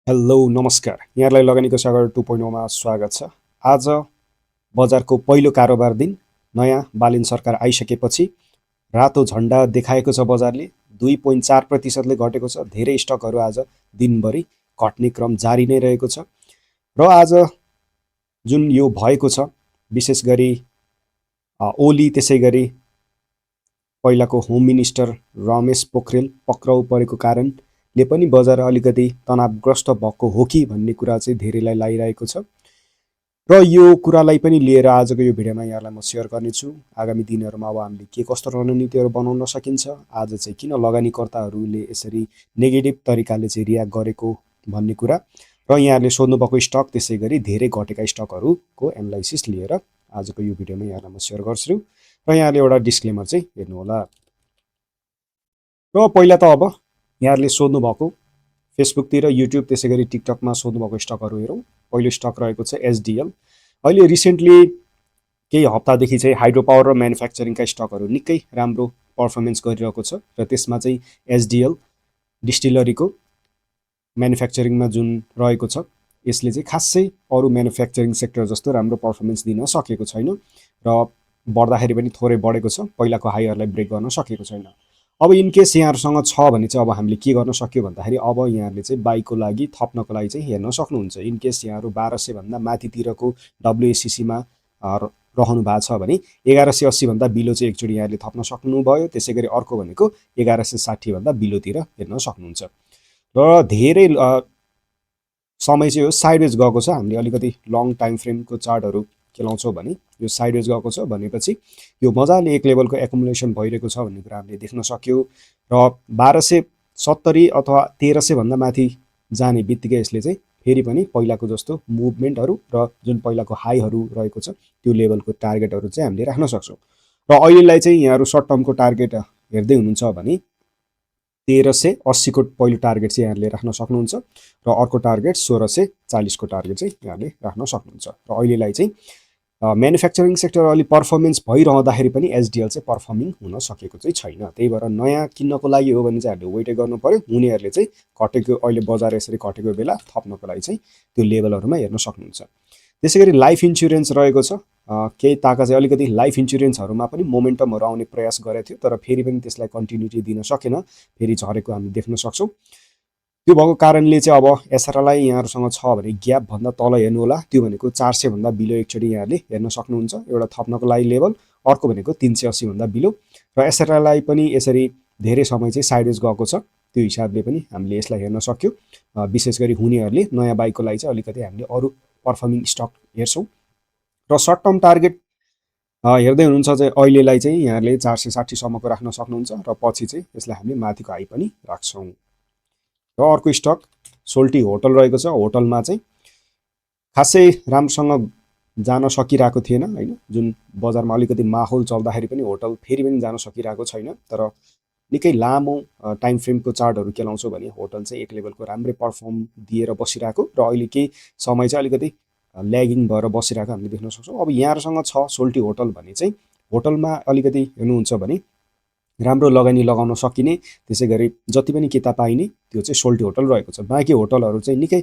Hello नमस्कार यहाँलाई लगानीको सागर 2.0 मा स्वागत छ। आज बजारको पहिलो कारोबार दिन नयाँ बालिन सरकार आइसकेपछि रातो झण्डा देखाएको छ। बजारले 2.4% ले घटेको छ। धेरै स्टकहरू आज दिनभरि घट्ने क्रम जारी नै रहेको छ र आज जुन यो भएको छ विशेष गरी ओली त्यसै गरी पहिलाको होम मिनिस्टर रमेश पोखरेल पक्राउ परेको कारणले पनि बजार अलिकति तनावग्रस्त भएको हो कि भन्ने कुरा चाहिँ धेरैलाई लागिरहेको छ र यो कुरालाई पनि लिएर आजको यो भिडियोमा यहाँलाई म सेयर गर्नेछु। आगामी दिनहरूमा अब हामीले के कस्तो रणनीतिहरू बनाउन सकिन्छ, आज चाहिँ किन लगानीकर्ताहरूले यसरी नेगेटिभ तरिकाले चाहिँ रियाक्ट गरेको भन्ने कुरा र यहाँहरूले सोध्नुभएको स्टक त्यसै गरी धेरै घटेका स्टकहरूको एनालाइसिस लिएर आजको यो भिडियोमा यहाँलाई म सेयर गर्छु र यहाँले एउटा डिस्क्लेमर चाहिँ हेर्नुहोला। र पहिला त अब यहाँहरूले सोध्नुभएको फेसबुकतिर युट्युब त्यसै गरी टिकटकमा सोध्नुभएको स्टकहरू हेरौँ। पहिलो स्टक रहेको छ एसडिएल। अहिले रिसेन्टली केही हप्तादेखि चाहिँ हाइड्रो पावर र म्यानुफ्याक्चरिङका स्टकहरू निकै राम्रो पर्फर्मेन्स गरिरहेको छ र त्यसमा चाहिँ एसडिएल डिस्टिलरीको म्यानुफ्याक्चरिङमा जुन रहेको छ यसले चाहिँ खासै अरू म्यानुफ्याक्चरिङ सेक्टर जस्तो राम्रो पर्फर्मेन्स दिन सकेको छैन र बढ्दाखेरि पनि थोरै बढेको छ, पहिलाको हाईहरूलाई ब्रेक गर्न सकेको छैन। अब इनकेस यहाँहरूसँग छ भने चाहिँ अब हामीले के गर्न सक्यो भन्दाखेरि अब यहाँहरूले चाहिँ बाईको लागि थप्नको लागि चाहिँ हेर्न सक्नुहुन्छ। इनकेस यहाँहरू 1200 भन्दा माथितिरको डब्लुएसिसीमा रहनु भएको छ भने 1180 भन्दा बिलो चाहिँ एकचोटि यहाँले थप्न सक्नुभयो। त्यसै गरी अर्को भनेको 1160 भन्दा बिलोतिर हेर्न सक्नुहुन्छ र धेरै समय चाहिँ यो साइडवेज गएको छ। हामीले अलिकति लङ टाइम फ्रेमको चार्टहरू खेलाउँछौँ भने यो साइडवेज गएको छ भनेपछि यो मजाले एक लेभलको एकुमुलेसन भइरहेको छ भन्ने कुरा हामीले देख्न सक्यो र 1270 अथवा 1300 भन्दा माथि जाने बित्तिकै यसले चाहिँ फेरि पनि पहिलाको जस्तो मुभमेन्टहरू र जुन पहिलाको हाईहरू रहेको छ त्यो लेभलको टार्गेटहरू चाहिँ हामीले राख्न सक्छौँ र अहिलेलाई चाहिँ यहाँहरू सर्ट टर्मको टार्गेट हेर्दै हुनुहुन्छ भने 1380 को पहिलो टार्गेट चाहिँ यहाँले राख्न सक्नुहुन्छ र अर्को टार्गेट 1640 को टार्गेट चाहिँ यहाँले राख्न सक्नुहुन्छ र अहिलेलाई चाहिँ म्यानुफ्याक्चरिङ सेक्टर अलि पर्फर्मेन्स भइरहँदाखेरि पनि एसडिएल चाहिँ पर्फर्मिङ हुन सकेको चाहिँ छैन। त्यही भएर नयाँ किन्नको लागि हो भने चाहिँ हामीले वेटै गर्नु पर्यो। हुनेहरूले चाहिँ घटेको अहिले बजार यसरी घटेको बेला थप्नको लागि चाहिँ त्यो लेभलहरूमा हेर्न सक्नुहुन्छ। त्यसै गरी लाइफ इन्सुरेन्स रहेको छ। केही ताका चाहिँ अलिकति लाइफ इन्सुरेन्सहरूमा पनि मोमेन्टमहरू आउने प्रयास गरेको थियो तर फेरि पनि त्यसलाई कन्टिन्युटी दिन सकेन, फेरि झरेको हामी देख्न सक्छौँ। त्यो भएको कारणले चाहिँ अब एसआरएलआई यहाँहरूसँग छ भने ग्यापभन्दा तल हेर्नु होला। त्यो भनेको 400 भन्दा बिलो एकचोटि यहाँले हेर्न सक्नुहुन्छ एउटा थप्नको लागि लेभल, अर्को भनेको 380 भन्दा बिलो र एसआरएलआई पनि यसरी धेरै समय चाहिँ साइडवेज गएको छ। त्यो हिसाबले पनि हामीले यसलाई हेर्न सक्यो। विशेष गरी हुनेहरूले नयाँ बाइकको लागि चाहिँ अलिकति हामीले अरू पर्फर्मिङ स्टक हेर्छौँ र सर्ट टर्म टार्गेट हेर्दै हुनुहुन्छ चाहिँ अहिलेलाई चाहिँ यहाँहरूले 460 सम्मको राख्न सक्नुहुन्छ र पछि चाहिँ यसलाई हामीले माथिको हाई पनि राख्छौँ। र अर्को स्टक सोल्टी होटल रहेको छ। होटलमा चाहिँ खासै राम्रोसँग जान सकिरहेको थिएन हैन, जुन बजारमा अलिकति माहौल चल्दाखेरि पनि होटल फेरि पनि जान सकिरहेको छैन तर निकै लामो टाइम फ्रेमको चार्टहरू केलाउँछौँ भने होटल चाहिँ एक लेभलको राम्रै पर्फर्म दिएर बसिरहेको र अहिले केही समय चाहिँ अलिकति ल्यागिङ भएर बसिरहेको हामीले देख्न सक्छौँ। अब यहाँहरूसँग छ सोल्टी होटल भने चाहिँ होटलमा अलिकति हेर्नुहुन्छ भने राम्रो लगानी लगाउन सकिने त्यसै गरी जति पनि किता पाइने त्यो चाहिँ सोल्टी होटल रहेको छ। बाँकी होटलहरू चाहिँ निकै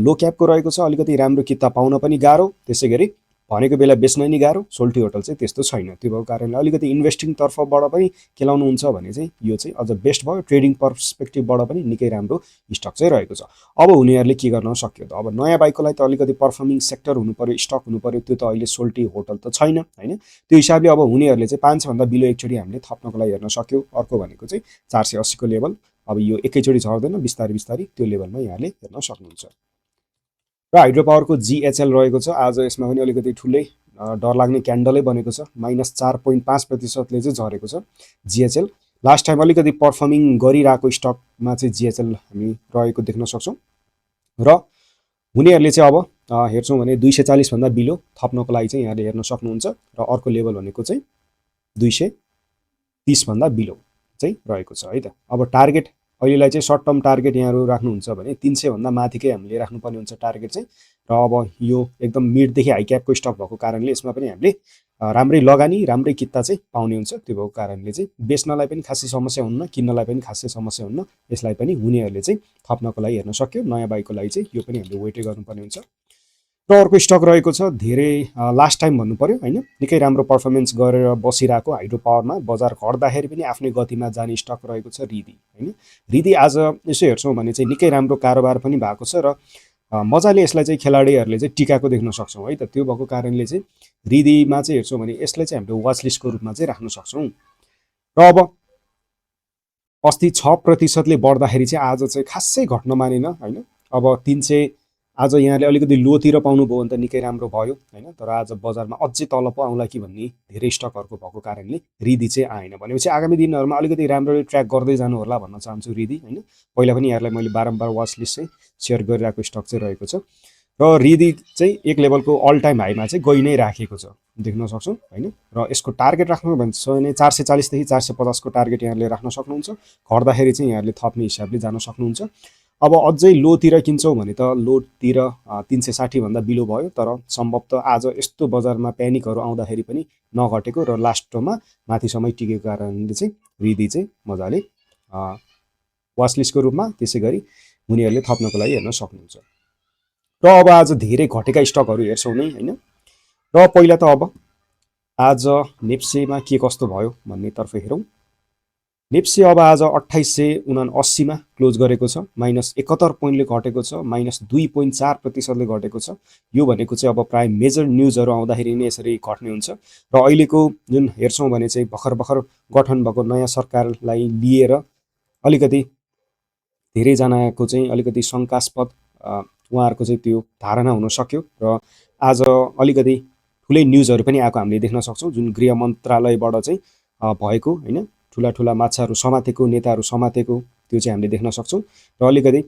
लो क्यापको रहेको छ, अलिकति राम्रो किता पाउन पनि गाह्रो, त्यसै गरी भनेको बेला बेच्न नि गाह्रो। सोल्टी होटल चाहिँ त्यस्तो छैन। त्यो भएको कारणले अलिकति इन्भेस्टिङ तर्फबाट पनि खेलाउनुहुन्छ भने चाहिँ यो चाहिँ अझ बेस्ट भयो। ट्रेडिङ पर्सपेक्टिभबाट पनि निकै राम्रो स्टक चाहिँ रहेको छ। अब हुनेहरूले के गर्न सक्यो त, अब नयाँ बाइकको लागि त अलिकति पर्फर्मिङ सेक्टर हुनु पर्यो, स्टक हुनु पर्यो। त्यो त अहिले सोल्टी होटल त छैन हैन। त्यो हिसाबले अब हुनेहरूले चाहिँ 500 भन्दा बिलो एकचोटि हामीले थप्नको लागि हेर्न सक्यो। अर्को भनेको चाहिँ 480 को लेभल। अब यो एकैचोटि झर्दैन, बिस्तारै बिस्तारै त्यो लेभलमा यहाँले हेर्न सक्नुहुन्छ। र हाइड्रो पावरको जिएचएल रहेको छ। आज यसमा पनि अलिकति ठुलै डर लाग्ने क्यान्डलै बनेको छ। -4.5% ले चाहिँ झरेको छ जिएचएल। लास्ट टाइम अलिकति पर्फर्मिङ गरिरहेको स्टकमा चाहिँ जिएचएल हामी रहेको देख्न सक्छौँ र हुनेहरूले चाहिँ अब हेर्छौँ भने 240 भन्दा बिलो थप्नको लागि चाहिँ यहाँले हेर्न सक्नुहुन्छ र अर्को लेभल भनेको चाहिँ 230 भन्दा बिलो चाहिँ रहेको छ है त। अब टार्गेट अहिलेलाई चाहिँ सर्ट टर्म टार्गेट यहाँहरू राख्नुहुन्छ भने 300 भन्दा माथिकै हामीले राख्नुपर्ने हुन्छ टार्गेट चाहिँ। र अब यो एकदम मिडदेखि हाई क्यापको स्टक भएको कारणले यसमा पनि हामीले राम्रै लगानी राम्रै कित्ता चाहिँ पाउने हुन्छ। त्यो भएको कारणले चाहिँ बेच्नलाई पनि खासै समस्या हुन्न, किन्नलाई पनि खासै समस्या हुन्न। यसलाई पनि हुनेहरूले चाहिँ थप्नको लागि हेर्न सक्यो। नयाँ बाइकको लागि चाहिँ यो पनि हामीले वेटै गर्नुपर्ने हुन्छ। र अर्को स्टक रहेको छ धेरै लास्ट टाइम भन्नु पर्यो होइन, निकै राम्रो पर्फर्मेन्स गरेर बसिरहेको हाइड्रो पावरमा बजार घट्दाखेरि पनि आफ्नै गतिमा जाने स्टक रहेको छ रिदी होइन। रिदी आज यसो हेर्छौँ भने चाहिँ निकै राम्रो कारोबार पनि भएको छ र मजाले यसलाई चाहिँ खेलाडीहरूले चाहिँ टिकाको देख्न सक्छौँ है त। त्यो भएको कारणले चाहिँ रिदीमा चाहिँ हेर्छौँ भने यसलाई चाहिँ हामीले वाच लिस्टको रूपमा चाहिँ राख्न सक्छौँ। र अब अस्ति 6%ले बढ्दाखेरि चाहिँ आज चाहिँ खासै घट्न मानेन होइन। अब 300 आज यहाँले अलिकति लोतिर पाउनुभयो भने त निकै राम्रो भयो होइन। तर आज बजारमा अझै तल पो आउला कि भन्ने धेरै स्टकहरूको भएको कारणले रिदी चाहिँ आएन। भनेपछि आगामी दिनहरूमा अलिकति राम्ररी ट्र्याक गर्दै जानु होला भन्न चाहन्छु रिदी होइन। पहिला पनि यहाँलाई मैले बारम्बार वाच लिस्ट चाहिँ सेयर गरिरहेको स्टक चाहिँ रहेको छ। र रिदी चाहिँ एक लेभलको अल टाइम हाईमा चाहिँ गइ नै राखेको छ देख्न सक्छौँ होइन। र यसको टार्गेट राख्नु भन्छ भने 440 देखि 450 को टार्गेट यहाँले राख्न सक्नुहुन्छ। घट्दाखेरि चाहिँ यहाँले थप्ने हिसाबले जान सक्नुहुन्छ। अब अझै लोतिर किन्छौँ भने त लोतिर 360 भन्दा बिलो भयो। तर सम्भवतः आज यस्तो बजारमा प्यानिकहरू आउँदाखेरि पनि नघटेको र लास्टमा माथिसम्म टिकेको कारणले चाहिँ रिदी चाहिँ मजाले वाच लिस्टको रूपमा त्यसै गरी उनीहरूले थप्नको लागि हेर्न सक्नुहुन्छ। र अब आज धेरै घटेका स्टकहरू हेर्छौँ नै होइन। र पहिला त अब आज नेप्सेमा के कस्तो भयो भन्नेतर्फ हेरौँ। नेप्से अब आज 2879 मा क्लोज गरेको छ, -71 पोइन्टले घटेको छ, -2.4%ले घटेको छ। यो भनेको चाहिँ अब प्राय मेजर न्युजहरू आउँदाखेरि नै यसरी घट्ने हुन्छ। र अहिलेको जुन हेर्छौँ भने चाहिँ भर्खर गठन भएको नयाँ सरकारलाई लिएर अलिकति धेरैजनाको चाहिँ अलिकति शङ्कास्पद उहाँहरूको चाहिँ त्यो धारणा हुन सक्यो। र आज अलिकति ठुलै न्युजहरू पनि आएको हामीले देख्न सक्छौँ। जुन गृह मन्त्रालयबाट चाहिँ भएको होइन, ठुला माछाहरू समातेको नेताहरू समातेको त्यो चाहिँ हामीले देख्न सक्छौँ। र अलिकति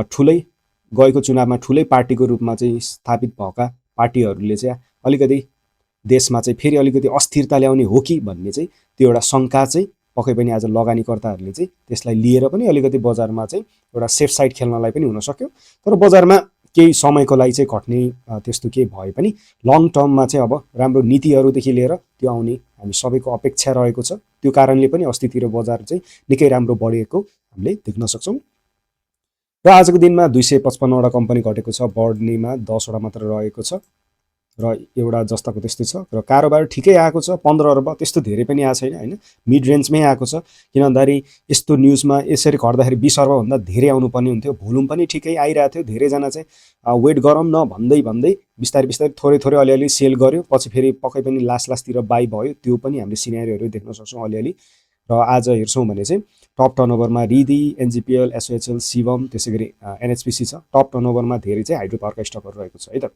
ठुलै गएको चुनावमा ठुलै पार्टीको रूपमा चाहिँ स्थापित भएका पार्टीहरूले चाहिँ अलिकति देशमा चाहिँ फेरि अलिकति अस्थिरता ल्याउने हो कि भन्ने चाहिँ त्यो एउटा शङ्का चाहिँ पक्कै पनि आज लगानीकर्ताहरूले चाहिँ त्यसलाई लिएर पनि अलिकति बजारमा चाहिँ एउटा सेफ साइड खेल्नलाई पनि हुन सक्यो। तर बजारमा केही समयको लागि चाहिँ घट्ने त्यस्तो केही भए पनि लङ टर्ममा चाहिँ अब राम्रो नीतिहरूदेखि लिएर त्यो आउने हामी सबैको अपेक्षा रहेको छ। त्यो कारणले पनि अस्तितिर बजार चाहिँ निकै राम्रो बढेको हामीले देख्न सक्छौँ। र आजको दिनमा 255 वटा कम्पनी घटेको छ, बढ्नेमा 10 वटा मात्र रहेको छ र एउटा जस्ताको त्यस्तै छ। र कारोबार ठिकै आएको छ, 15 अर्ब त्यस्तो धेरै पनि आएको छैन होइन, मिड रेन्जमै आएको छ। किन भन्दाखेरि यस्तो न्युजमा यसरी घट्दाखेरि 20 अर्बभन्दा धेरै आउनुपर्ने हुन्थ्यो। भोल्युम पनि ठिकै आइरहेको थियो। धेरैजना चाहिँ वेट गरौँ न भन्दै बिस्तारै थोरै अलिअलि सेल गर्यो, पछि फेरि पक्कै पनि लास्टतिर बाई भयो। त्यो पनि हामीले सिनेरियोहरू देख्न सक्छौँ अलिअलि। र आज हेर्छौँ भने चाहिँ टप टर्नओभरमा रिदी, एनजिपिएल, एसओएचएल, शिवम, त्यसै गरी एनएचपिसी छ। टप टर्नओभरमा धेरै चाहिँ हाइड्रो पावरका स्टकहरू रहेको छ है त।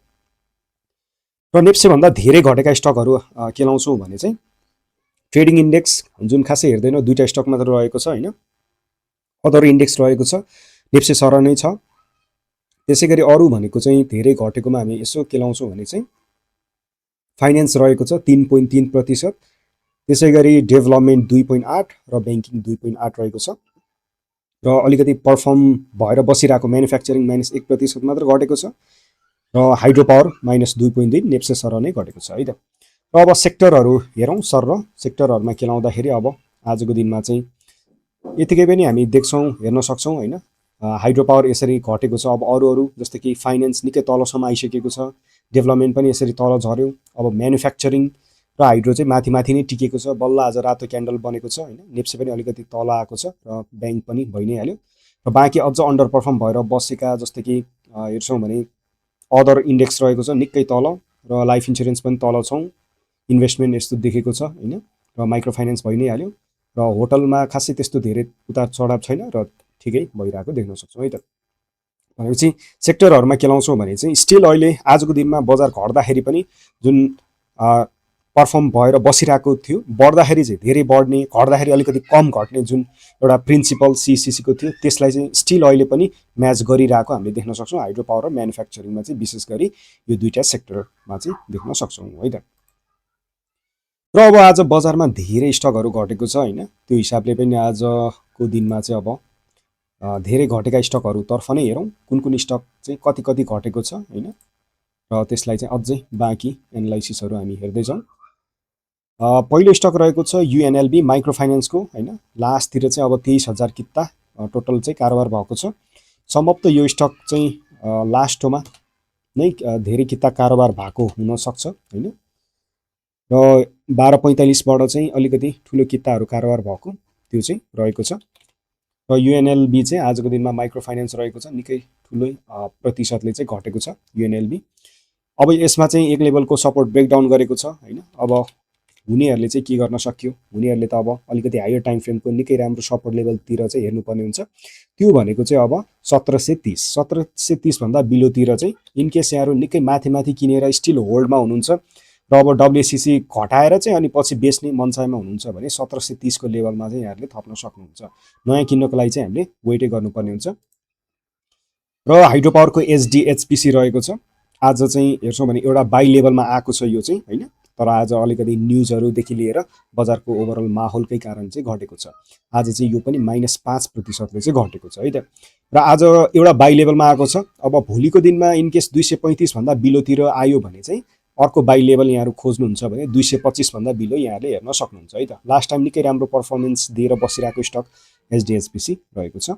र नेप्सेभन्दा धेरै घटेका स्टकहरू के लाउँछौँ भने चाहिँ ट्रेडिङ इन्डेक्स जुन खासै हेर्दैन, दुईवटा स्टक मात्र रहेको छ होइन। अदर इन्डेक्स रहेको छ, नेप्से सर नै छ। त्यसै गरी अरू भनेको चाहिँ धेरै घटेकोमा हामी यसो के लाउँछौँ भने चाहिँ फाइनेन्स रहेको छ 3.3%, त्यसै गरी डेभलपमेन्ट 2.8 र ब्याङ्किङ 2.8 रहेको छ। र अलिकति पर्फर्म भएर बसिरहेको म्यानुफ्याक्चरिङ -1% मात्र घटेको छ। र हाइड्रो पावर -2.2 नेप्से सर नै घटेको छ है त। र अब सेक्टरहरू हेरौँ सर र सेक्टरहरूमा के लाउँदाखेरि अब आजको दिनमा चाहिँ यतिकै पनि हामी देख्छौँ हेर्न सक्छौँ होइन। हाइड्रो पावर यसरी घटेको छ। अब अरू जस्तै कि फाइनेन्स निकै तलसम्म आइसकेको छ, डेभलपमेन्ट पनि यसरी तल झऱ्यो। अब म्यानुफ्याक्चरिङ र हाइड्रो चाहिँ माथि नै टिकेको छ। बल्ल आज रातो क्यान्डल बनेको छ होइन। नेप्से पनि अलिकति तल आएको छ र ब्याङ्क पनि भइ नै हाल्यो। र बाँकी अझ अन्डर पर्फर्म भएर बसेका जस्तै कि हेर्छौँ भने अदर इन्डेक्स रहेको छ निकै तल, र लाइफ इन्सुरेन्स पनि तल छौँ, इन्भेस्टमेन्ट यस्तो देखेको छ होइन। र माइक्रो फाइनेन्स भइ नै हाल्यो। र होटलमा खासै त्यस्तो धेरै उतार चढाव छैन र ठिकै भइरहेको देख्न सक्छौँ है त। भनेपछि सेक्टरहरूमा के लाउँछौँ भने चाहिँ स्टिल अहिले आजको दिनमा बजार घट्दाखेरि पनि जुन पर्फर्म भएर बसिरहेको थियो, बढ्दाखेरि चाहिँ धेरै बढ्ने, घट्दाखेरि अलिकति कम घट्ने जुन एउटा प्रिन्सिपल सिसिसीको थियो, त्यसलाई चाहिँ स्टिल अहिले पनि म्याच गरिरहेको हामीले देख्न सक्छौँ। हाइड्रो पावर र म्यानुफ्याक्चरिङमा चाहिँ विशेष गरी यो दुईवटा सेक्टरमा चाहिँ देख्न सक्छौँ है त। र अब आज बजारमा धेरै स्टकहरू घटेको छ होइन। त्यो हिसाबले पनि आजको दिनमा चाहिँ अब धेरै घटेका स्टकहरूतर्फ नै हेरौँ कुन कुन स्टक चाहिँ कति कति घटेको छ होइन र त्यसलाई चाहिँ अझै बाँकी एनालाइसिसहरू हामी हेर्दै जाउँ। पहिलो स्टक रहेको छ युएनएलबी माइक्रो फाइनेन्सको होइन लास्टतिर चाहिँ अब 23,000 किता टोटल चाहिँ कारोबार भएको छ। सम्भवतः यो स्टक चाहिँ लास्टोमा नै धेरै किता कारोबार भएको हुनसक्छ होइन र 12.45बाट चाहिँ अलिकति ठुलो किताहरू कारोबार भएको त्यो चाहिँ रहेको छ र युएनएलबी चाहिँ आजको दिनमा माइक्रो फाइनेन्स रहेको छ निकै ठुलो प्रतिशतले चाहिँ घटेको छ युएनएलबी। अब यसमा चाहिँ एक लेभलको सपोर्ट ब्रेकडाउन गरेको छ होइन अब हुनेहरूले चाहिँ के गर्न सक्यो हुनेहरूले त अब अलिकति हायर टाइम फ्रेमको निकै राम्रो सपोर्ट लेभलतिर चाहिँ हेर्नुपर्ने हुन्छ त्यो भनेको चाहिँ अब 1730 भन्दा बिलोतिर चाहिँ इनकेस यहाँहरू निकै माथि माथि किनेर स्टिल होल्डमा हुनुहुन्छ र अब डब्ल्युसिसी घटाएर चाहिँ अनि पछि बेच्ने मनसायमा हुनुहुन्छ भने 1730 को लेभलमा चाहिँ यहाँहरूले थप्न सक्नुहुन्छ। नयाँ किन्नको लागि चाहिँ हामीले वेटै गर्नुपर्ने हुन्छ। र हाइड्रो पावरको एचडिएचपिसी रहेको छ आज चाहिँ हेर्छौँ भने एउटा बाई लेभलमा आएको छ यो चाहिँ होइन तर आज अलिकति न्युजहरूदेखि लिएर बजारको ओभरअल माहौलकै कारण चाहिँ घटेको छ। आज चाहिँ यो पनि -5%ले चाहिँ घटेको छ है त र आज एउटा बाई लेभलमा आएको छ। अब भोलिको दिनमा इनकेस 235 भन्दा बिलोतिर आयो भने चाहिँ अर्को बाई लेभल यहाँहरू खोज्नुहुन्छ भने 225 भन्दा बिलो यहाँहरूले हेर्न सक्नुहुन्छ है त। लास्ट टाइम निकै राम्रो पर्फर्मेन्स दिएर बसिरहेको स्टक एचडिएचपिसी रहेको छ।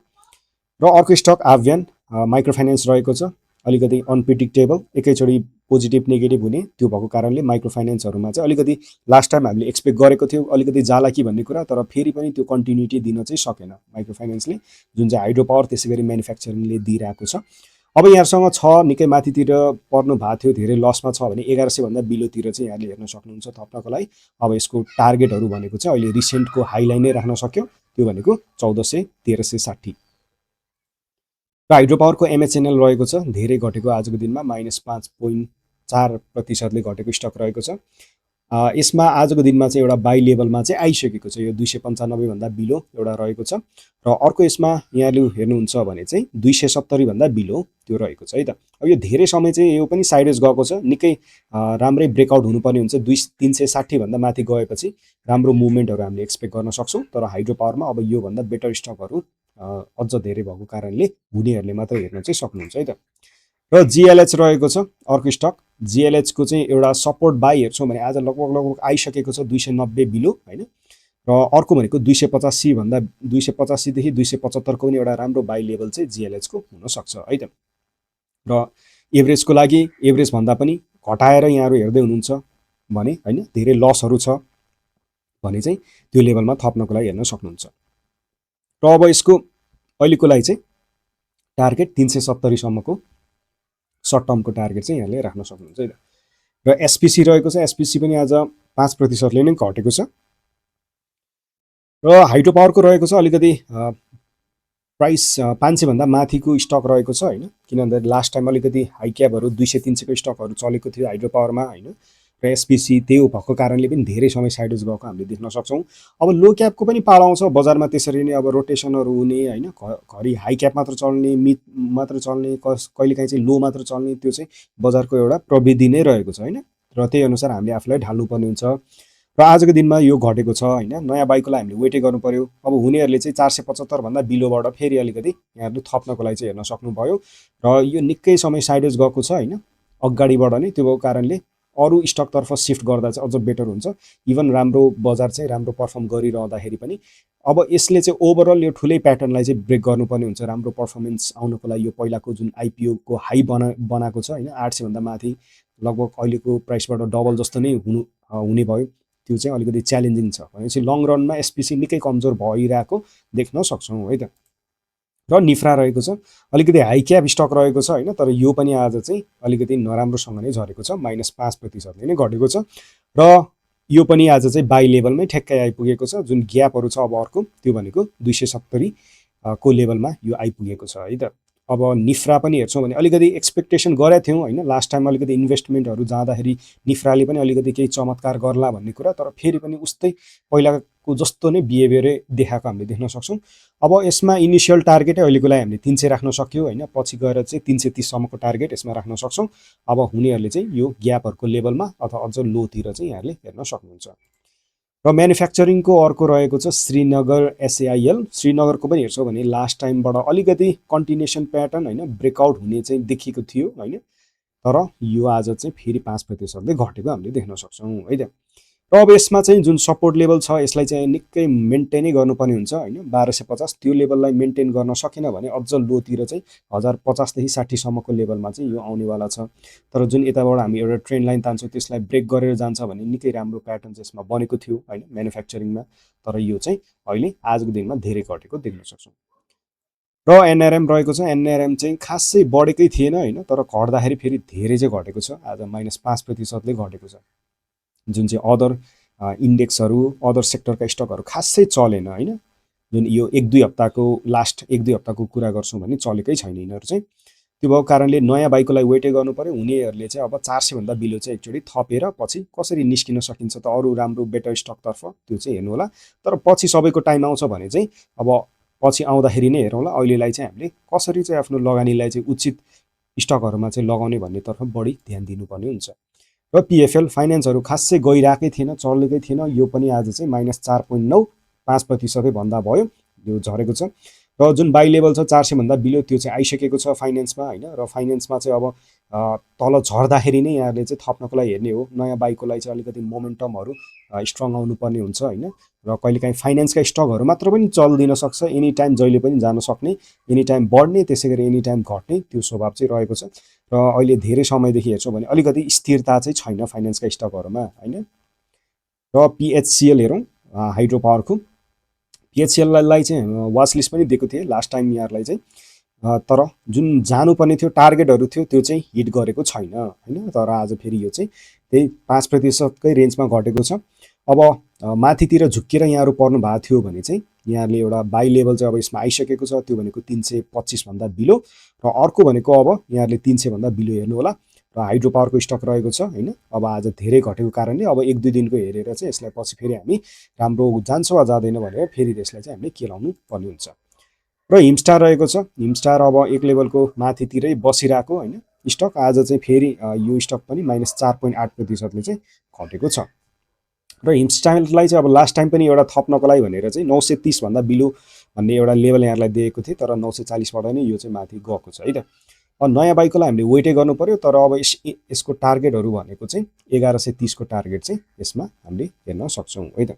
र अर्को स्टक आभ्यान माइक्रो फाइनेन्स रहेको छ अलिकति अनप्रिडिक्टेबल एकैचोटि पोजिटिभ नेगेटिभ हुने त्यो भएको कारणले माइक्रो फाइनेन्सहरूमा चाहिँ अलिकति लास्ट टाइम हामीले एक्सपेक्ट गरेको थियो अलिकति जाला कि भन्ने कुरा तर फेरि पनि त्यो कन्टिन्युटी दिन चाहिँ सकेन माइक्रो फाइनेन्सले जुन चाहिँ हाइड्रो पावर त्यसै गरी म्यानुफ्याक्चरिङले दिइरहेको छ। अब यहाँसँग छ निकै माथितिर पर्नु भएको थियो धेरै लसमा छ भने 1100 भन्दा बिलोतिर चाहिँ यहाँले हेर्न सक्नुहुन्छ थप्नको लागि। अब यसको टार्गेटहरू भनेको चाहिँ अहिले रिसेन्टको हाइलाइन नै राख्न सक्यो त्यो भनेको 1400 1360 र हाइड्रो पावरको एमएचएनएल रहेको छ धेरै घटेको आजको दिनमा -5.4%ले घटेको स्टक रहेको छ। यसमा आजको दिनमा चाहिँ एउटा बाई लेभलमा चाहिँ आइसकेको छ यो 295 भन्दा बिलो एउटा रहेको छ र अर्को यसमा यहाँले हेर्नुहुन्छ भने चाहिँ 270 भन्दा बिलो त्यो रहेको छ है त। अब यो धेरै समय चाहिँ यो पनि साइडवेज गएको छ निकै राम्रै ब्रेकआउट हुनुपर्ने हुन्छ 360 भन्दा माथि गएपछि राम्रो मुभमेन्टहरू हामीले एक्सपेक्ट गर्न सक्छौँ तर हाइड्रो पावरमा अब योभन्दा बेटर स्टकहरू अझ धेरै भएको कारणले हुनेहरूले मात्र हेर्न चाहिँ सक्नुहुन्छ है त। र जिएलएच रहेको छ अर्को स्टक जिएलएचको चाहिँ एउटा सपोर्ट बाई हेर्छौँ भने आज लगभग आइसकेको छ 290 बिलो होइन र अर्को भनेको 285 भन्दा 285 देखि 275 को पनि एउटा राम्रो बाई लेभल चाहिँ जिएलएचको हुनसक्छ है त। र एभरेजको लागि एभरेज भन्दा पनि घटाएर यहाँहरू हेर्दै हुनुहुन्छ भने होइन धेरै लसहरू छ भने चाहिँ त्यो लेभलमा थप्नको लागि हेर्न सक्नुहुन्छ। र अब यसको अहिलेको लागि चाहिँ टार्गेट 370 सम्मको सर्ट टर्मको टार्गेट चाहिँ यहाँले राख्न सक्नुहुन्छ है त। र एसपिसी रहेको छ एसपिसी पनि आज 5%ले नै घटेको छ। र हाइड्रो पावरको रहेको छ अलिकति प्राइस 500 भन्दा माथिको स्टक रहेको छ होइन किनभने लास्ट टाइम अलिकति हाई क्यापहरू 200-300 को स्टकहरू चलेको थियो हाइड्रो पावरमा होइन र एसपिसी त्यो भएको कारणले पनि धेरै समय साइडवेज गएको हामीले देख्न सक्छौँ। अब लो क्यापको पनि पालो आउँछ बजारमा त्यसरी नै अब रोटेसनहरू हुने होइन घरि हाई क्याप मात्र चल्ने मिड मात्र चल्ने कहिलेकाहीँ चाहिँ लो मात्र चल्ने त्यो चाहिँ बजारको एउटा प्रविधि नै रहेको छ होइन र त्यही अनुसार हामीले आफूलाई ढाल्नुपर्ने हुन्छ। र आजको दिनमा यो घटेको छ होइन नयाँ बाइकको लागि हामीले वेटै गर्नु पर्यो। अब हुनेहरूले चाहिँ 475 भन्दा बिलोबाट फेरि अलिकति यहाँहरू थप्नको लागि चाहिँ हेर्न सक्नुभयो र यो निकै समय साइडवेज गएको छ होइन अगाडिबाट नै त्यो भएको कारणले अरू स्टकतर्फ सिफ्ट गर्दा चाहिँ अझ बेटर हुन्छ। इभन राम्रो बजार चाहिँ राम्रो पर्फर्म गरिरहँदाखेरि पनि अब यसले चाहिँ ओभरअल यो ठुलै प्याटर्नलाई चाहिँ ब्रेक गर्नुपर्ने हुन्छ राम्रो पर्फर्मेन्स आउनको लागि। यो पहिलाको जुन आइपिओको हाई बनाएको छ होइन 800 भन्दा माथि लगभग अहिलेको प्राइसबाट डबल जस्तो नै हुने भयो त्यो चाहिँ अलिकति च्यालेन्जिङ छ भनेपछि लङ रनमा एसपिसी निकै कमजोर भइरहेको देख्न सक्छौँ है त। र निफ्रा रहेको छ अलिकति हाई क्याप स्टक रहेको छ होइन तर यो पनि आज चाहिँ अलिकति नराम्रोसँग नै झरेको छ -5%ले नै घटेको छ र यो पनि आज चाहिँ बाई लेभलमै ठ्याक्कै आइपुगेको छ जुन ग्यापहरू छ अब अर्को त्यो भनेको 270 को लेभलमा यो आइपुगेको छ है त। अब निफ्रा पनि हेर्छौँ भने अलिकति एक्सपेक्टेसन गरेका थियौँ होइन लास्ट टाइम अलिकति इन्भेस्टमेन्टहरू जाँदाखेरि निफ्राले पनि अलिकति केही चमत्कार गर्ला भन्ने कुरा तर फेरि पनि उस्तै पहिलाको जस्तो नै बिहेभियरै देखाएको हामीले देख्न सक्छौँ। अब यसमा इनिसियल टार्गेटै अहिलेको लागि हामीले 300 राख्न सक्यो होइन पछि गएर चाहिँ 330 सम्मको टार्गेट यसमा राख्न सक्छौँ। अब हुनेहरूले चाहिँ यो ग्यापहरूको लेभलमा अथवा अझ लोतिर चाहिँ यहाँहरूले हेर्न सक्नुहुन्छ। र म्यानुफ्याक्चरिङको अर्को रहेको छ श्रीनगर SAIL। श्रीनगरको पनि हेर्छौँ भने लास्ट टाइमबाट अलिकति कन्टिन्युसन प्याटर्न होइन ब्रेकआउट हुने चाहिँ देखिएको थियो होइन, तर यो आज चाहिँ फेरि 5% घटेको हामीले देख्न सक्छौँ है त। र अब यसमा चाहिँ जुन सपोर्ट लेभल छ यसलाई चाहिँ निकै मेन्टेनै गर्नुपर्ने हुन्छ होइन, 1250 त्यो लेभललाई मेन्टेन गर्न सकेन भने अझ लोतिर चाहिँ 1050 देखि 60 सम्मको लेभलमा चाहिँ यो आउनेवाला छ। तर जुन यताबाट हामी एउटा ट्रेन्ड लाइन तान्छौँ त्यसलाई ब्रेक गरेर जान्छ भने निकै राम्रो प्याटर्न चाहिँ यसमा बनेको थियो होइन म्यानुफ्याक्चरिङमा, तर यो चाहिँ अहिले आजको दिनमा धेरै घटेको देख्न सक्छौँ। र NRM रहेको छ, NRM चाहिँ खासै बढेकै थिएन होइन, तर घट्दाखेरि फेरि धेरै चाहिँ घटेको छ, आज -5%ले घटेको छ। जुन चाहिँ अदर इन्डेक्सहरू अदर सेक्टरका स्टकहरू खासै चलेन होइन, जुन यो 1-2 हप्ताको लास्ट 1-2 हप्ताको कुरा गर्छौँ भने चलेकै छैन यिनीहरू चाहिँ। त्यो भएको कारणले नयाँ बाइकलाई वेटै गर्नु पर्यो, हुनेहरूले चाहिँ अब 400 भन्दा बिलो चाहिँ एकचोटि थपेर पछि कसरी निस्किन सकिन्छ त अरू राम्रो बेटर स्टकतर्फ त्यो चाहिँ हेर्नु होला। तर पछि सबैको टाइम आउँछ भने चाहिँ अब पछि आउँदाखेरि नै हेरौँला। अहिलेलाई चाहिँ हामीले कसरी चाहिँ आफ्नो लगानीलाई चाहिँ उचित स्टकहरूमा चाहिँ लगाउने भन्नेतर्फ बढी ध्यान दिनुपर्ने हुन्छ। र PFL फाइनेन्सहरू खासै गइरहेकै थिएन, चलेकै थिएन, यो पनि आज चाहिँ -4.9 5% भन्दा भयो, यो झरेको छ। र जुन बाई लेभल छ 400 भन्दा बिलो त्यो चाहिँ आइसकेको छ फाइनेन्समा होइन। र फाइनेन्समा चाहिँ अब तल झर्दाखेरि नै यहाँले चाहिँ थप्नको लागि हेर्ने हो, नयाँ बाइकको लागि चाहिँ अलिकति मोमेन्टमहरू स्ट्रङ आउनुपर्ने हुन्छ होइन। र कहिलेकाहीँ फाइनेन्सका स्टकहरू मात्र पनि चल्दिन सक्छ, एनी टाइम जहिले पनि जान सक्ने, एनी टाइम बढ्ने त्यसै गरी एनी टाइम घट्ने त्यो स्वभाव चाहिँ रहेको छ। र अहिले धेरै समयदेखि हेर्छौँ भने अलिकति स्थिरता चाहिँ छैन फाइनेन्सका स्टकहरूमा होइन। र PHCL हेरौँ हाइड्रो पावरको, PHCLलाई चाहिँ वाच लिस्ट पनि दिएको थिएँ लास्ट टाइम यहाँहरूलाई चाहिँ, तर जुन जानुपर्ने थियो टार्गेटहरू थियो त्यो चाहिँ हिट गरेको छैन होइन। तर आज फेरि यो चाहिँ त्यही 5%कै रेन्जमा घटेको छ। अब माथितिर झुक्केर यहाँहरू पर्नु भएको थियो भने चाहिँ यहाँहरूले एउटा बाई लेभल चाहिँ अब यसमा आइसकेको छ, त्यो भनेको 325 भन्दा बिलो, र अर्को भनेको अब यहाँहरूले 300 भन्दा बिलो हेर्नु होला। र हाइड्रो पावरको स्टक रहेको छ होइन। अब आज धेरै घटेको कारणले अब 1-2 दिनको हेरेर चाहिँ यसलाई पछि फेरि हामी राम्रो जान्छ वा जाँदैन भनेर फेरि त्यसलाई चाहिँ हामीले केलाउनु पर्ने हुन्छ। र हिमस्टार रहेको छ, हिमस्टार अब एक लेभलको माथितिरै बसिरहेको होइन स्टक, आज चाहिँ फेरि यो स्टक पनि -4.8%ले चाहिँ घटेको छ। र हिमस्टारलाई चाहिँ अब लास्ट टाइम पनि एउटा थप्नको लागि भनेर चाहिँ 930 भन्दा बिलो भन्ने एउटा लेभल यहाँलाई दिएको थिएँ, तर 940बाट नै यो चाहिँ माथि गएको छ है त। अब नयाँ बाइकलाई हामीले वेटै गर्नु पर्यो, तर अब यसको टार्गेटहरू भनेको चाहिँ 1130 को टार्गेट चाहिँ यसमा हामीले हेर्न सक्छौँ है त।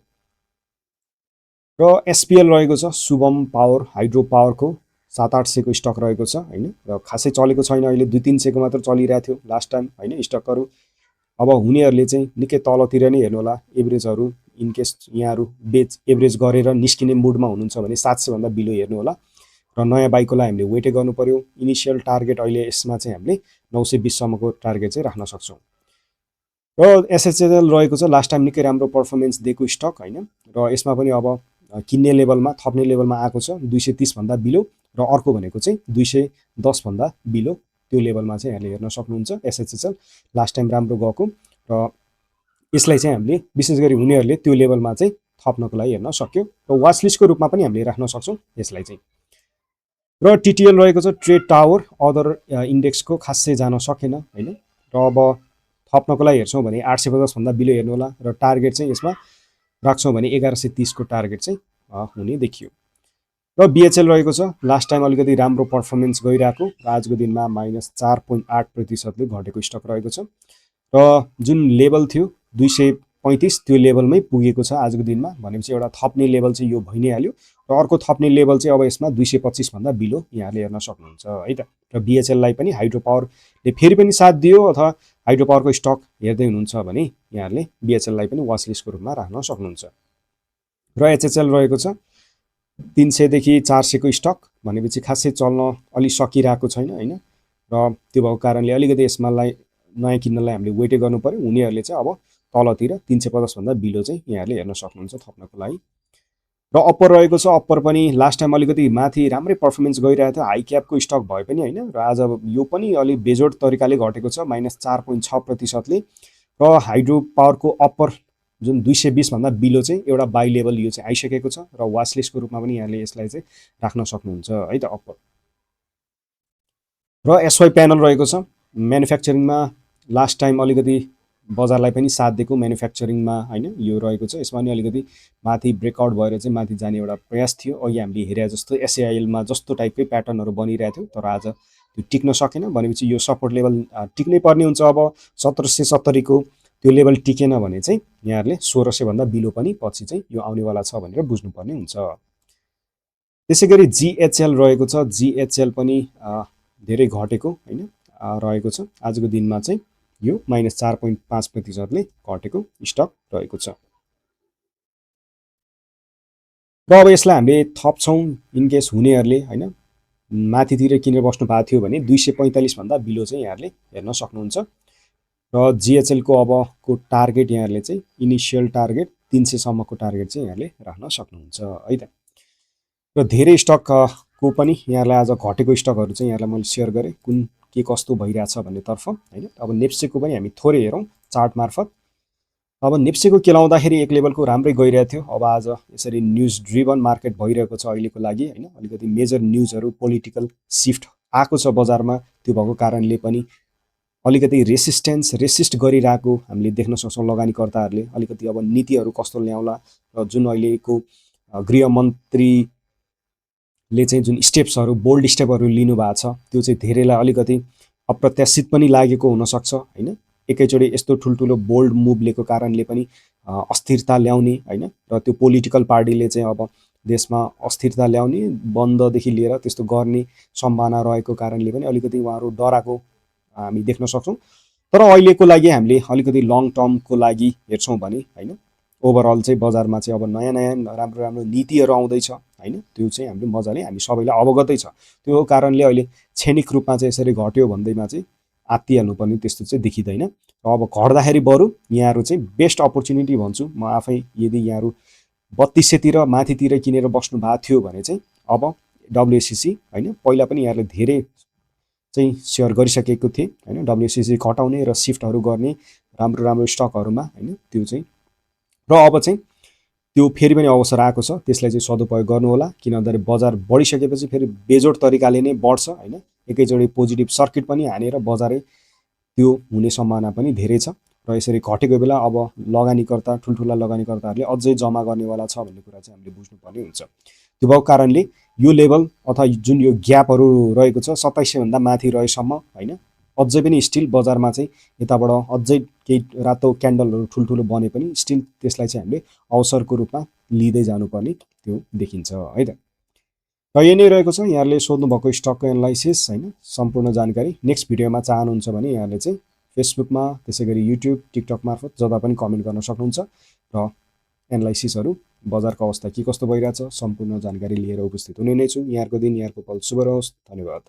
र SPL रहेको छ, शुभम पावर हाइड्रो पावरको 700-800 को स्टक रहेको छ होइन। र खासै चलेको छैन, अहिले 200-300 को मात्र चलिरहेको थियो लास्ट टाइम होइन स्टकहरू। अब हुनेहरूले चाहिँ निकै तलतिर नै हेर्नु होला, एभरेजहरू इनकेस यहाँहरू एभरेज गरेर निस्किने मुडमा हुनुहुन्छ भने 700 भन्दा बिलो हेर्नु होला। र नयाँ बाइकलाई हामीले वेटै गर्नु पर्यो, इनिसियल टार्गेट अहिले यसमा चाहिँ हामीले 920 सम्मको टार्गेट चाहिँ राख्न सक्छौँ। र SHL रहेको छ, लास्ट टाइम निकै राम्रो पर्फर्मेन्स दिएको स्टक होइन। र यसमा पनि अब किन्ने लेभलमा थप्ने लेभलमा आएको छ 230 भन्दा बिलो, र अर्को भनेको चाहिँ 210 भन्दा बिलो त्यो लेभलमा चाहिँ यहाँले हेर्न सक्नुहुन्छ। SHL लास्ट टाइम राम्रो गएको, र यसलाई चाहिँ हामीले विशेष गरी हुनेहरूले त्यो लेभलमा चाहिँ थप्नको लागि हेर्न सक्यो, र वाच लिस्टको रूपमा पनि हामीले राख्न सक्छौँ यसलाई चाहिँ। र TTL रहेको छ, ट्रेड टावर अदर इन्डेक्सको खासै जान सकेन होइन। र अब थप्नको लागि हेर्छौँ भने 850 भन्दा बिलो हेर्नु होला, र टार्गेट चाहिँ यसमा राख्छौँ भने 1130 को टार्गेट चाहिँ हुने देखियो। र BHL रहेको छ, लास्ट टाइम अलिकति राम्रो पर्फर्मेन्स गइरहेको, र आजको दिनमा -4.8%ले घटेको स्टक रहेको छ। र जुन लेभल थियो 235 त्यो लेभलमै पुगेको छ आजको दिनमा, भनेपछि एउटा थप्ने लेभल चाहिँ यो भइ नै हाल्यो। र अर्को थप्ने लेभल चाहिँ अब यसमा 225 भन्दा बिलो यहाँले हेर्न सक्नुहुन्छ है त। र BHLलाई पनि हाइड्रो पावरले फेरि पनि साथ दियो, अथवा हाइड्रो पावरको स्टक हेर्दै हुनुहुन्छ भने यहाँहरूले BHLलाई पनि वाच लिस्टको रूपमा राख्न सक्नुहुन्छ। र HHL रहेको छ, 300 देखि 400 को स्टक, भनेपछि खासै चल्न अलि सकिरहेको छैन होइन। र त्यो भएको कारणले अलिकति यसमालाई नयाँ किन्नलाई हामीले वेटै गर्नु पर्यो, हुनेहरूले चाहिँ अब तलतिर 350 भन्दा बिलो चाहिँ यहाँहरूले हेर्न सक्नुहुन्छ थप्नको लागि। र अप्पर रहेको छ, अप्पर पनि लास्ट टाइम अलिकति माथि राम्रै पर्फर्मेन्स गइरहेको थियो, हाई क्यापको स्टक भए पनि होइन। र आज यो पनि अलि बेजोड तरिकाले घटेको छ -4.6%ले। र हाइड्रो पावरको अप्पर जुन 220 भन्दा बिलो चाहिँ एउटा बाई लेभल यो चाहिँ आइसकेको छ, र वाच लिस्टको रूपमा पनि यहाँले यसलाई चाहिँ राख्न सक्नुहुन्छ है त अप्पर। र SY प्यानल रहेको छ, म्यानुफ्याक्चरिङमा लास्ट टाइम अलिकति बजारलाई पनि साथ दिएको म्यानुफ्याक्चरिङमा होइन यो रहेको छ। यसमा पनि अलिकति माथि ब्रेकआउट भएर चाहिँ माथि जाने एउटा प्रयास थियो। अघि हामीले हेरे जस्तो एसएआईएलमा जस्तो टाइपकै प्याटर्नहरू बनिरहेको थियो, तर आज त्यो टिक्न सकेन। भनेपछि यो सपोर्ट लेभल टिक्नै पर्ने हुन्छ। अब 1770 को त्यो लेभल टिकेन भने चाहिँ यहाँहरूले 1600 भन्दा बिलो पनि पछि चाहिँ यो आउनेवाला छ भनेर बुझ्नुपर्ने हुन्छ। त्यसै गरी जिएचएल रहेको छ। जिएचएल पनि धेरै घटेको होइन रहेको छ। आजको दिनमा चाहिँ यो -4.5% घटेको स्टक रहेको छ। र अब यसलाई हामीले थप्छौँ इनकेस हुनेहरूले होइन माथितिर किनेर बस्नु भएको थियो भने 245 भन्दा बिलो चाहिँ यहाँहरूले हेर्न सक्नुहुन्छ। र जिएचएलको अबको टार्गेट यहाँहरूले चाहिँ इनिसियल टार्गेट 300 सम्मको टार्गेट चाहिँ यहाँहरूले राख्न सक्नुहुन्छ है त। र धेरै स्टकको पनि यहाँलाई आज घटेको स्टकहरू चाहिँ यहाँलाई मैले सेयर गरेँ कुन के कस्तो भइरहेछ भन्नेतर्फ होइन। अब नेप्सेको पनि हामी थोरै हेरौँ चार्ट मार्फत। अब नेप्सेको केलाउँदाखेरि एक लेभलको राम्रै गइरहेको थियो। अब आज यसरी न्युज ड्रिभन मार्केट भइरहेको छ अहिलेको लागि होइन। अलिकति मेजर न्युजहरू पोलिटिकल सिफ्ट आएको छ बजारमा, त्यो भएको कारणले पनि अलिकति रेसिस्ट गरिरहेको हामीले देख्न सक्छौँ। लगानीकर्ताहरूले अलिकति अब नीतिहरू कस्तो ल्याउला र जुन अहिलेको गृहमन्त्रीले चाहिँ जुन स्टेप्सहरू बोल्ड स्टेपहरू लिनुभएको छ त्यो चाहिँ धेरैलाई अलिकति अप्रत्याशित पनि लागेको हुनसक्छ होइन। एकैचोटि यस्तो ठुल्ठुलो बोल्ड मुभ लिएको कारणले पनि अस्थिरता ल्याउने होइन। र त्यो पोलिटिकल पार्टीले चाहिँ अब देशमा अस्थिरता ल्याउने बन्ददेखि लिएर त्यस्तो गर्ने सम्भावना रहेको कारणले पनि अलिकति उहाँहरू डराएको हामी देख्न सक्छौँ। तर अहिलेको लागि हामीले अलिकति लङ टर्मको लागि हेर्छौँ भने होइन ओभरअल चाहिँ बजारमा चाहिँ अब नयाँ नयाँ राम्रो राम्रो नीतिहरू आउँदैछ होइन। त्यो चाहिँ हामीले मजाले हामी सबैलाई अवगतै छ। त्यो कारणले अहिले क्षणिक रूपमा चाहिँ यसरी घट्यो भन्दैमा चाहिँ आत्तिहाल्नुपर्ने त्यस्तो चाहिँ देखिँदैन। र अब घट्दाखेरि बरु यहाँहरू चाहिँ बेस्ट अपर्च्युनिटी भन्छु म आफै। यदि यहाँहरू 3200 माथितिर किनेर बस्नु भएको थियो भने चाहिँ अब डब्लुएससिसी होइन पहिला पनि यहाँहरूले धेरै चाहिँ सेयर गरिसकेको थिएँ होइन। डब्लुएससिसी घटाउने र सिफ्टहरू गर्ने राम्रो राम्रो स्टकहरूमा होइन। त्यो चाहिँ र अब चाहिँ त्यो फेरि पनि अवसर आएको छ, त्यसलाई चाहिँ सदुपयोग गर्नु होला। किन भन्दाखेरि बजार बढिसकेपछि फेरि बेजोड तरिकाले नै बढ्छ होइन। एकैचोटि पोजिटिभ सर्किट पनि हानेर बजारै त्यो हुने सम्भावना पनि धेरै छ। र यसरी घटेको बेला अब लगानीकर्ता ठुल्ठुला लगानीकर्ताहरूले अझै जम्मा गर्नेवाला छ भन्ने कुरा चाहिँ हामीले बुझ्नुपर्ने हुन्छ। त्यो भएको कारणले यो लेभल अथवा जुन यो ग्यापहरू रहेको छ 2700 भन्दा माथि रहेसम्म होइन अझै पनि स्टिल बजारमा चाहिँ यताबाट अझै केही रातो क्यान्डलहरू ठुल्ठुलो बने पनि स्टिल त्यसलाई चाहिँ हामीले अवसरको रूपमा लिँदै जानुपर्ने त्यो देखिन्छ है त। र यही नै रहेको छ यहाँहरूले सोध्नु भएको स्टकको एनालाइसिस होइन सम्पूर्ण जानकारी। नेक्स्ट भिडियोमा चाहनुहुन्छ भने यहाँले चाहिँ फेसबुकमा त्यसै गरी युट्युब टिकटक मार्फत जता पनि कमेन्ट गर्न सक्नुहुन्छ र एनालाइसिसहरू बजारको अवस्था के कस्तो भइरहेछ सम्पूर्ण जानकारी लिएर उपस्थित हुने नै छु। यहाँको दिन यहाँको पल शुभ रहोस्। धन्यवाद।